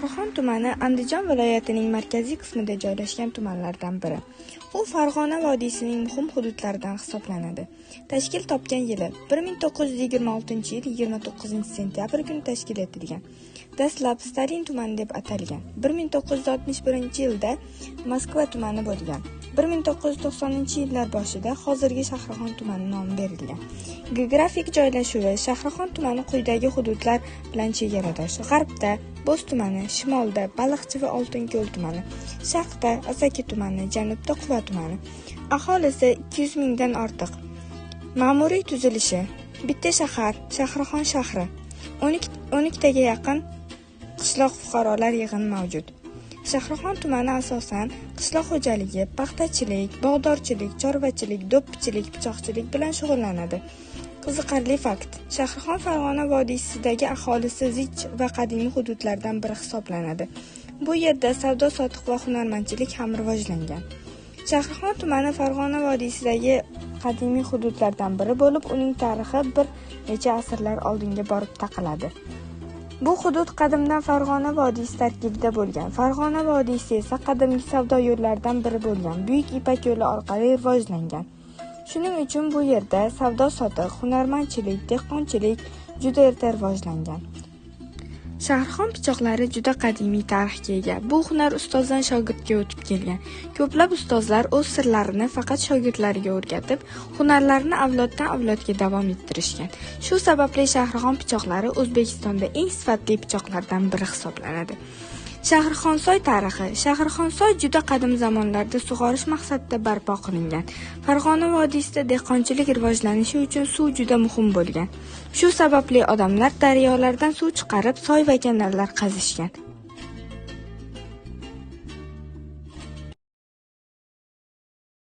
Shahrixon tumani Andijon viloyatining markaziy qismida joylashgan tumanlardan biri. U Farg'ona vodiysining muhim hududlaridan hisoblanadi. Tashkil topgan yili 1926-yil 29-sentyabr kuni tashkil etilgan. Dastlab Stalin tumani deb atalgan. 1961-yilda Moskva tumani bo'lgan. 1990-yillar boshida hozirgi Shahrixon tumani nomi berilgan. Geografik joylashuvi Shahrixon tumani quyidagi hududlar bilan chegaradosh. G'arbda Bo'z tumani, shimolda Baliqchi va Oltinko'l tumani, sharqda Asaka tumani, janubda Quva tumani. Aholisi 200 mingdan ortiq. Ma'muriy tuzilishi: bitta shahar, Shahrixon shahri. 12 taga yaqin qishloq fuqarolar yig'ini mavjud. Shahrixon tumani asosan qishloq xo'jaligi, paxtachilik, bog'dorchilik, chorvachilik, do'ppichilik, pichoqchilik bilan shug'ullanadi. Qiziqarli fakt: Shahrixon Farg'ona vodiysidagi aholisi zich va qadimiy hududlardan biri hisoblanadi. Bu yerda savdo-sotiq va hunarmandchilik ham rivojlangan. Shahrixon tumani Farg'ona vodiysidagi qadimiy hududlardan biri bo'lib, uning tarixi bir necha asrlar oldinga borib taqaladi. Bu hudud qadimdan Farg'ona vodiysi tarkibida bo'lgan. Farg'ona vodiysi esa qadimgi savdo yo'llaridan biri bo'lgan Buyuk Ipak yo'li orqali rivojlangan. Shuning uchun bu yerda savdo-sotiq, hunarmandchilik, dehqonchilik juda erta rivojlangan. Shahrixon pichoqlari juda qadimiy tarixga ega. Bu hunar ustozdan shogirdga o'tib kelgan. Ko'plab ustozlar o'z sirlarini faqat shogirdlariga o'rgatib, hunarlarini avloddan avlodga davom ettirishgan. Shu sababli Shahrixon pichoqlari O'zbekistonda eng sifatli pichoqlardan biri hisoblanadi. Shahrixonsoy tarixi. Shahrixonsoy juda qadim zamonlarda sug'orish maqsadida barpo qilingan. Farg'ona vodiysida dehqonchilik rivojlanishi uchun suv juda muhim bo'lgan. Shu sababli odamlar daryolardan suv chiqarib, soy va kanallar qazishgan.